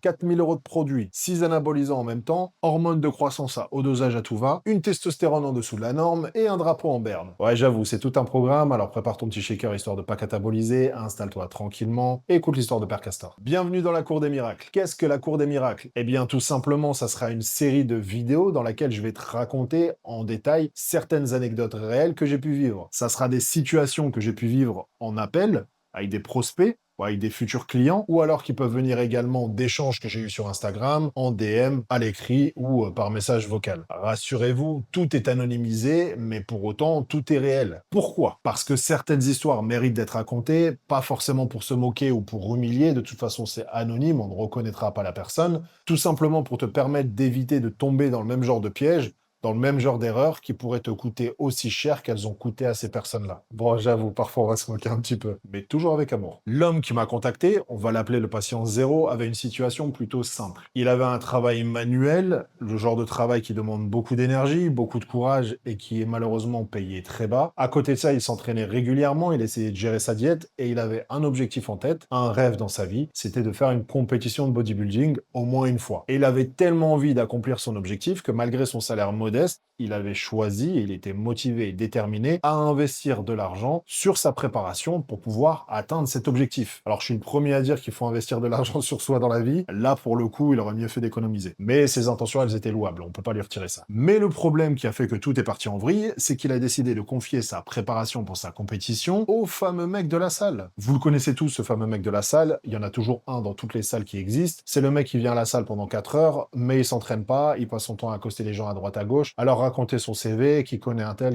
4000 € de produits, 6 anabolisants en même temps, hormones de croissance à haut dosage à tout va, une testostérone en dessous de la norme et un drapeau en berne. Ouais, j'avoue, c'est tout un programme, alors prépare ton petit shaker histoire de pas cataboliser, installe-toi tranquillement et écoute l'histoire de Père Castor. Bienvenue dans la Cour des Miracles. Qu'est-ce que la Cour des Miracles? Eh bien, tout simplement, ça sera une série de vidéos dans laquelle je vais te raconter en détail certaines anecdotes réelles que j'ai pu vivre. Ça sera des situations que j'ai pu vivre en appel, avec des prospects, ou avec des futurs clients, ou alors qui peuvent venir également d'échanges que j'ai eu sur Instagram, en DM, à l'écrit ou par message vocal. Rassurez-vous, tout est anonymisé, mais pour autant, tout est réel. Pourquoi? Parce que certaines histoires méritent d'être racontées, pas forcément pour se moquer ou pour humilier, de toute façon c'est anonyme, on ne reconnaîtra pas la personne, tout simplement pour te permettre d'éviter de tomber dans le même genre de piège, dans le même genre d'erreurs qui pourraient te coûter aussi cher qu'elles ont coûté à ces personnes-là. Bon, j'avoue, parfois on va se moquer un petit peu, mais toujours avec amour. L'homme qui m'a contacté, on va l'appeler le patient zéro, avait une situation plutôt simple. Il avait un travail manuel, le genre de travail qui demande beaucoup d'énergie, beaucoup de courage et qui est malheureusement payé très bas. À côté de ça, il s'entraînait régulièrement, il essayait de gérer sa diète et il avait un objectif en tête, un rêve dans sa vie, c'était de faire une compétition de bodybuilding au moins une fois. Et il avait tellement envie d'accomplir son objectif que malgré son salaire modeste, il avait choisi, et il était motivé et déterminé à investir de l'argent sur sa préparation pour pouvoir atteindre cet objectif. Alors, je suis le premier à dire qu'il faut investir de l'argent sur soi dans la vie. Là, pour le coup, il aurait mieux fait d'économiser. Mais ses intentions, elles étaient louables. On peut pas lui retirer ça. Mais le problème qui a fait que tout est parti en vrille, c'est qu'il a décidé de confier sa préparation pour sa compétition au fameux mec de la salle. Vous le connaissez tous, ce fameux mec de la salle. Il y en a toujours un dans toutes les salles qui existent. C'est le mec qui vient à la salle pendant 4 heures, mais il s'entraîne pas, il passe son temps à accoster les gens à droite à gauche, alors raconter son CV, qui connaît un tel,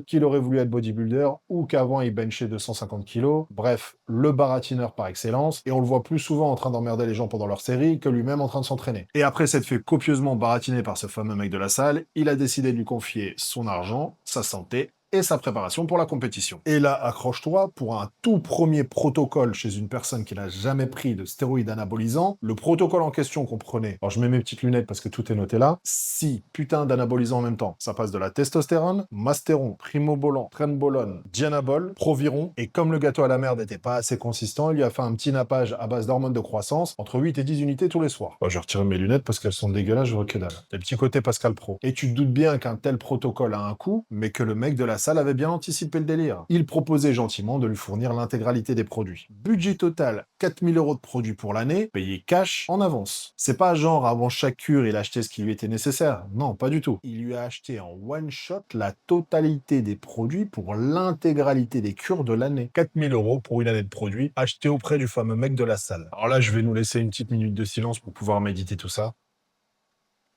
qu'il aurait voulu être bodybuilder, ou qu'avant il benchait 250 kilos. Bref, le baratineur par excellence, et on le voit plus souvent en train d'emmerder les gens pendant leur série que lui-même en train de s'entraîner. Et après s'être fait copieusement baratiner par ce fameux mec de la salle, il a décidé de lui confier son argent, sa santé, et sa préparation pour la compétition. Et là, accroche-toi, pour un tout premier protocole chez une personne qui n'a jamais pris de stéroïdes anabolisants, le protocole en question comprenait, alors je mets mes petites lunettes parce que tout est noté là, 6 putains d'anabolisants en même temps. Ça passe de la testostérone, Masteron, Primobolan, Trenbolone, Dianabol, Proviron, et comme le gâteau à la merde n'était pas assez consistant, il lui a fait un petit nappage à base d'hormones de croissance, entre 8 et 10 unités tous les soirs. Bon, je retire mes lunettes parce qu'elles sont dégueulasses, je vois que dalle. C'est le petit côté Pascal Pro. Et tu te doutes bien qu'un tel protocole a un coût, mais que le mec de la salle avait bien anticipé le délire. Il proposait gentiment de lui fournir l'intégralité des produits. Budget total, 4000 € de produits pour l'année, payé cash en avance. C'est pas genre avant chaque cure il achetait ce qui lui était nécessaire. Non, pas du tout. Il lui a acheté en one shot la totalité des produits pour l'intégralité des cures de l'année. 4000 € pour une année de produits achetés auprès du fameux mec de la salle. Alors là, je vais nous laisser une petite minute de silence pour pouvoir méditer tout ça.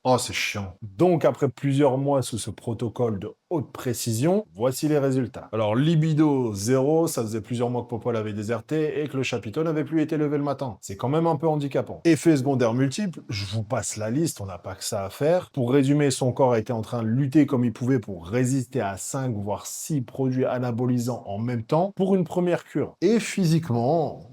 Oh, c'est chiant. Donc, après plusieurs mois sous ce protocole de haute précision, voici les résultats. Alors, libido 0, ça faisait plusieurs mois que Popol avait déserté et que le chapiteau n'avait plus été levé le matin. C'est quand même un peu handicapant. Effets secondaires multiples, je vous passe la liste, on n'a pas que ça à faire. Pour résumer, son corps était en train de lutter comme il pouvait pour résister à 5 voire 6 produits anabolisants en même temps pour une première cure. Et physiquement,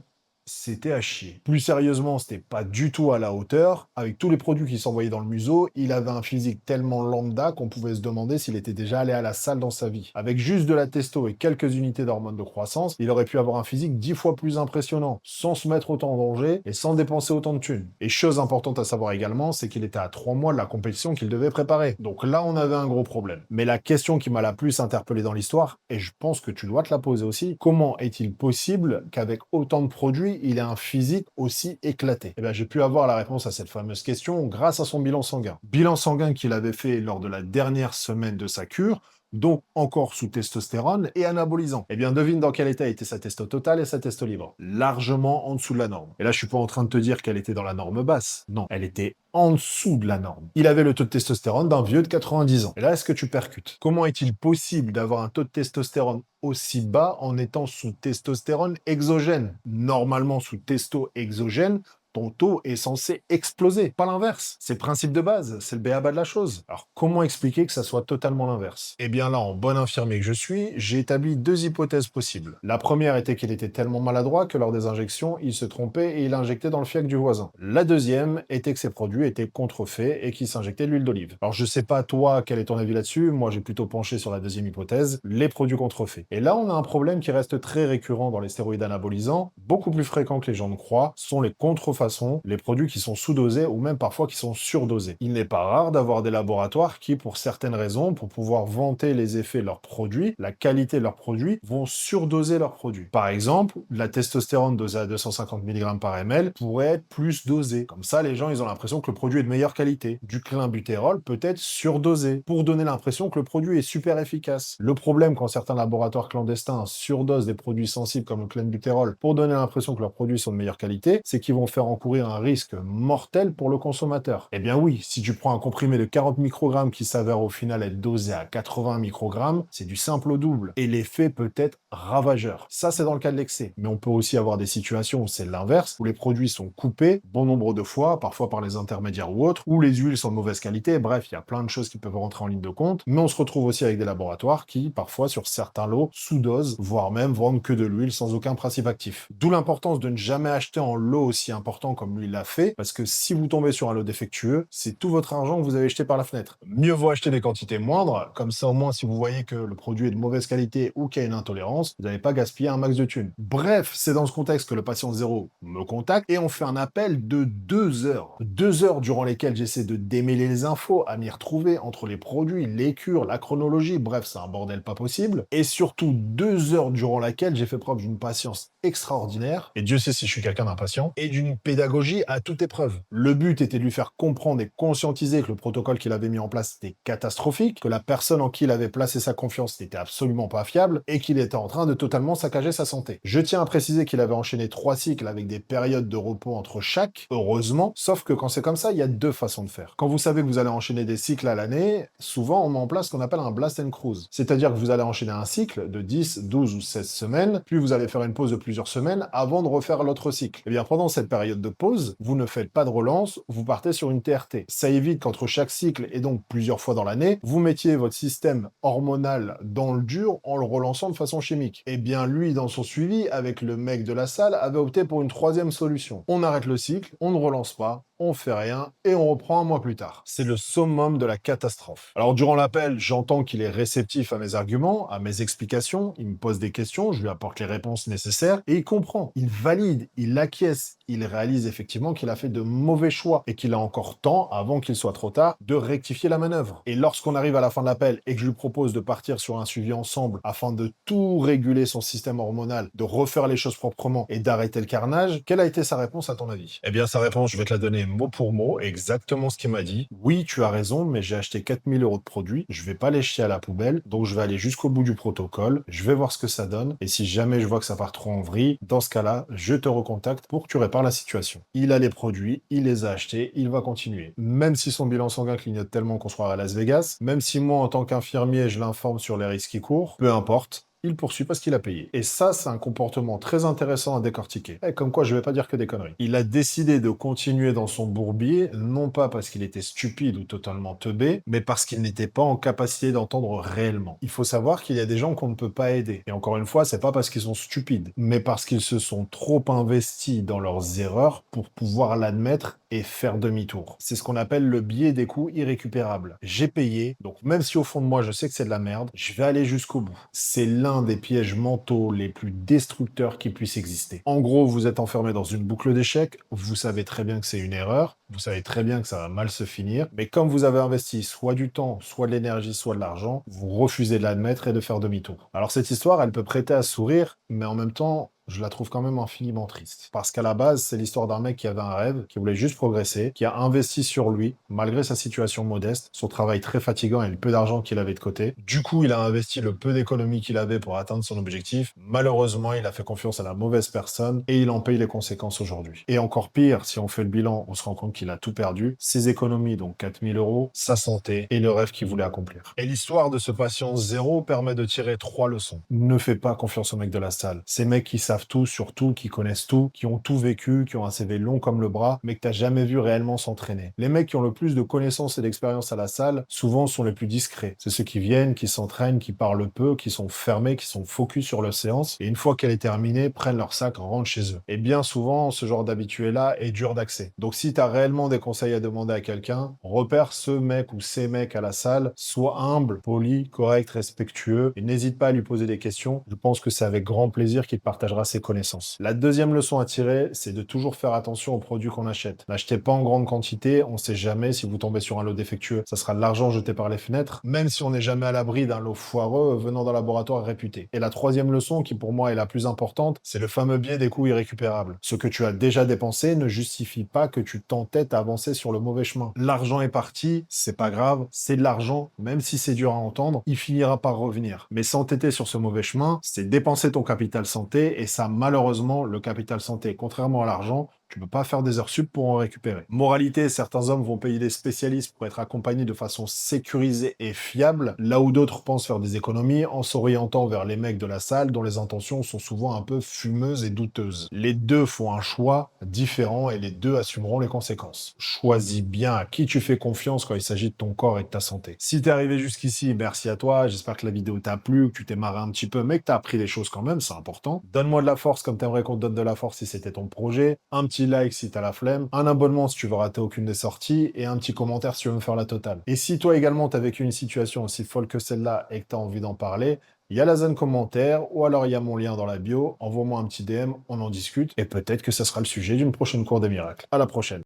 c'était à chier. Plus sérieusement, c'était pas du tout à la hauteur. Avec tous les produits qui s'envoyaient dans le museau, il avait un physique tellement lambda qu'on pouvait se demander s'il était déjà allé à la salle dans sa vie. Avec juste de la testo et quelques unités d'hormones de croissance, il aurait pu avoir un physique 10 fois plus impressionnant, sans se mettre autant en danger et sans dépenser autant de thunes. Et chose importante à savoir également, c'est qu'il était à 3 mois de la compétition qu'il devait préparer. Donc là, on avait un gros problème. Mais la question qui m'a la plus interpellé dans l'histoire, et je pense que tu dois te la poser aussi, comment est-il possible qu'avec autant de produits, il ait un physique aussi éclaté? Eh bien, j'ai pu avoir la réponse à cette fameuse question grâce à son bilan sanguin. Bilan sanguin qu'il avait fait lors de la dernière semaine de sa cure, donc encore sous testostérone et anabolisant. Eh bien, devine dans quel état était sa testo totale et sa testo libre. Largement en dessous de la norme. Et là, je suis pas en train de te dire qu'elle était dans la norme basse. Non, elle était en dessous de la norme. Il avait le taux de testostérone d'un vieux de 90 ans. Et là, est-ce que tu percutes? Comment est-il possible d'avoir un taux de testostérone aussi bas en étant sous testostérone exogène? Normalement, sous testo exogène, ton taux est censé exploser, pas l'inverse. C'est le principe de base, c'est le b.a.-ba de la chose. Alors, comment expliquer que ça soit totalement l'inverse? Eh bien là, en bon infirmier que je suis, j'ai établi 2 hypothèses possibles. La première était qu'il était tellement maladroit que lors des injections, il se trompait et il injectait dans le fiac du voisin. La deuxième était que ces produits étaient contrefaits et qu'il s'injectait de l'huile d'olive. Alors, je sais pas toi, quel est ton avis là-dessus, moi j'ai plutôt penché sur la deuxième hypothèse, les produits contrefaits. Et là, on a un problème qui reste très récurrent dans les stéroïdes anabolisants, beaucoup plus fréquent que les gens ne croient, sont les contrefaits façon les produits qui sont sous-dosés ou même parfois qui sont surdosés. Il n'est pas rare d'avoir des laboratoires qui, pour certaines raisons, pour pouvoir vanter les effets de leurs produits, la qualité de leurs produits, vont surdoser leurs produits. Par exemple, la testostérone dosée à 250 mg par ml pourrait être plus dosée. Comme ça, les gens, ils ont l'impression que le produit est de meilleure qualité. Du clenbutérol peut être surdosé pour donner l'impression que le produit est super efficace. Le problème quand certains laboratoires clandestins surdosent des produits sensibles comme le clenbutérol pour donner l'impression que leurs produits sont de meilleure qualité, c'est qu'ils vont faire encourir un risque mortel pour le consommateur. Eh bien oui, si tu prends un comprimé de 40 microgrammes qui s'avère au final être dosé à 80 microgrammes, c'est du simple au double. Et l'effet peut être ravageur. Ça, c'est dans le cas de l'excès. Mais on peut aussi avoir des situations où c'est l'inverse, où les produits sont coupés bon nombre de fois, parfois par les intermédiaires ou autres, où les huiles sont de mauvaise qualité. Bref, il y a plein de choses qui peuvent rentrer en ligne de compte. Mais on se retrouve aussi avec des laboratoires qui, parfois, sur certains lots, sous-dosent, voire même vendent que de l'huile sans aucun principe actif. D'où l'importance de ne jamais acheter en lot aussi important comme lui l'a fait, parce que si vous tombez sur un lot défectueux, c'est tout votre argent que vous avez jeté par la fenêtre. Mieux vaut acheter des quantités moindres, comme ça au moins si vous voyez que le produit est de mauvaise qualité ou qu'il y a une intolérance, vous n'allez pas gaspiller un max de thunes. Bref, c'est dans ce contexte que le patient zéro me contacte et on fait un appel de 2 heures. 2 heures durant lesquelles j'essaie de démêler les infos, à m'y retrouver entre les produits, les cures, la chronologie, bref, c'est un bordel pas possible. Et surtout 2 heures durant laquelle j'ai fait preuve d'une patience extraordinaire, et Dieu sait si je suis quelqu'un d'impatient, et d'une pédagogie à toute épreuve. Le but était de lui faire comprendre et conscientiser que le protocole qu'il avait mis en place était catastrophique, que la personne en qui il avait placé sa confiance n'était absolument pas fiable, et qu'il était en train de totalement saccager sa santé. Je tiens à préciser qu'il avait enchaîné 3 cycles avec des périodes de repos entre chaque, heureusement, sauf que quand c'est comme ça, il y a 2 façons de faire. Quand vous savez que vous allez enchaîner des cycles à l'année, souvent on met en place ce qu'on appelle un blast and cruise. C'est-à-dire que vous allez enchaîner un cycle de 10, 12 ou 16 semaines, puis vous allez faire une pause de plusieurs semaines avant de refaire l'autre cycle. Et bien pendant cette période de pause, vous ne faites pas de relance, vous partez sur une TRT. Ça évite qu'entre chaque cycle, et donc plusieurs fois dans l'année, vous mettiez votre système hormonal dans le dur en le relançant de façon chimique. Et bien lui, dans son suivi, avec le mec de la salle, avait opté pour une 3e solution. On arrête le cycle, on ne relance pas, on fait rien, et on reprend un mois plus tard. C'est le summum de la catastrophe. Alors durant l'appel, j'entends qu'il est réceptif à mes arguments, à mes explications, il me pose des questions, je lui apporte les réponses nécessaires, et il comprend, il valide, il acquiesce, il réalise effectivement qu'il a fait de mauvais choix, et qu'il a encore temps, avant qu'il soit trop tard, de rectifier la manœuvre. Et lorsqu'on arrive à la fin de l'appel, et que je lui propose de partir sur un suivi ensemble, afin de tout réguler son système hormonal, de refaire les choses proprement, et d'arrêter le carnage, quelle a été sa réponse à ton avis? Eh bien sa réponse, je vais te la donner mot pour mot, exactement ce qu'il m'a dit. Oui, tu as raison, mais j'ai acheté 4000 € de produits, je vais pas les jeter à la poubelle, donc je vais aller jusqu'au bout du protocole, je vais voir ce que ça donne, et si jamais je vois que ça part trop en vrille, dans ce cas-là, je te recontacte pour que tu répares la situation. Il a les produits, il les a achetés, il va continuer. Même si son bilan sanguin clignote tellement qu'on soit à Las Vegas, même si moi, en tant qu'infirmier, je l'informe sur les risques qui courent, peu importe, il poursuit parce qu'il a payé. Et ça, c'est un comportement très intéressant à décortiquer. Et comme quoi, je vais pas dire que des conneries. Il a décidé de continuer dans son bourbier, non pas parce qu'il était stupide ou totalement teubé, mais parce qu'il n'était pas en capacité d'entendre réellement. Il faut savoir qu'il y a des gens qu'on ne peut pas aider. Et encore une fois, c'est pas parce qu'ils sont stupides, mais parce qu'ils se sont trop investis dans leurs erreurs pour pouvoir l'admettre et faire demi-tour. C'est ce qu'on appelle le biais des coûts irrécupérables. J'ai payé, donc même si au fond de moi je sais que c'est de la merde, je vais aller jusqu'au bout. C'est l'un des pièges mentaux les plus destructeurs qui puissent exister. En gros, vous êtes enfermé dans une boucle d'échecs, vous savez très bien que c'est une erreur, vous savez très bien que ça va mal se finir, mais comme vous avez investi soit du temps, soit de l'énergie, soit de l'argent, vous refusez de l'admettre et de faire demi-tour. Alors cette histoire, elle peut prêter à sourire, mais en même temps, je la trouve quand même infiniment triste. Parce qu'à la base, c'est l'histoire d'un mec qui avait un rêve, qui voulait juste progresser, qui a investi sur lui, malgré sa situation modeste, son travail très fatigant et le peu d'argent qu'il avait de côté. Du coup, il a investi le peu d'économies qu'il avait pour atteindre son objectif. Malheureusement, il a fait confiance à la mauvaise personne et il en paye les conséquences aujourd'hui. Et encore pire, si on fait le bilan, on se rend compte qu'il a tout perdu. Ses économies, donc 4000 €, sa santé et le rêve qu'il voulait accomplir. Et l'histoire de ce patient zéro permet de tirer 3 leçons. Ne fais pas confiance aux mecs de la salle. Ces mecs qui savent tout sur tout, qui connaissent tout, qui ont tout vécu, qui ont un CV long comme le bras, mais que t'as jamais vu réellement s'entraîner. Les mecs qui ont le plus de connaissances et d'expérience à la salle, souvent sont les plus discrets. C'est ceux qui viennent, qui s'entraînent, qui parlent peu, qui sont fermés, qui sont focus sur leur séance, et une fois qu'elle est terminée, prennent leur sac, rentrent chez eux. Et bien souvent, ce genre d'habitué-là est dur d'accès. Donc si t'as réellement des conseils à demander à quelqu'un, repère ce mec ou ces mecs à la salle, sois humble, poli, correct, respectueux, et n'hésite pas à lui poser des questions. Je pense que c'est avec grand plaisir qu'il partagera ses connaissances. La deuxième leçon à tirer, c'est de toujours faire attention aux produits qu'on achète. N'achetez pas en grande quantité, on sait jamais si vous tombez sur un lot défectueux, ça sera de l'argent jeté par les fenêtres, même si on n'est jamais à l'abri d'un lot foireux venant d'un laboratoire réputé. Et la troisième leçon, qui pour moi est la plus importante, c'est le fameux biais des coûts irrécupérables. Ce que tu as déjà dépensé ne justifie pas que tu t'entêtes à avancer sur le mauvais chemin. L'argent est parti, c'est pas grave, c'est de l'argent, même si c'est dur à entendre, il finira par revenir. Mais s'entêter sur ce mauvais chemin, c'est dépenser ton capital santé, et ça, malheureusement, le capital santé, contrairement à l'argent, tu peux pas faire des heures sup pour en récupérer. Moralité, certains hommes vont payer des spécialistes pour être accompagnés de façon sécurisée et fiable, là où d'autres pensent faire des économies en s'orientant vers les mecs de la salle dont les intentions sont souvent un peu fumeuses et douteuses. Les deux font un choix différent et les deux assumeront les conséquences. Choisis bien à qui tu fais confiance quand il s'agit de ton corps et de ta santé. Si t'es arrivé jusqu'ici, merci à toi, j'espère que la vidéo t'a plu, que tu t'es marré un petit peu, mais que t'as appris des choses quand même, c'est important. Donne-moi de la force comme t'aimerais qu'on te donne de la force si c'était ton projet, un petit like si t'as la flemme, un abonnement si tu veux rater aucune des sorties, et un petit commentaire si tu veux me faire la totale. Et si toi également t'as vécu une situation aussi folle que celle-là et que t'as envie d'en parler, il y a la zone commentaire, ou alors il y a mon lien dans la bio, envoie-moi un petit DM, on en discute, et peut-être que ça sera le sujet d'une prochaine cour des miracles. À la prochaine.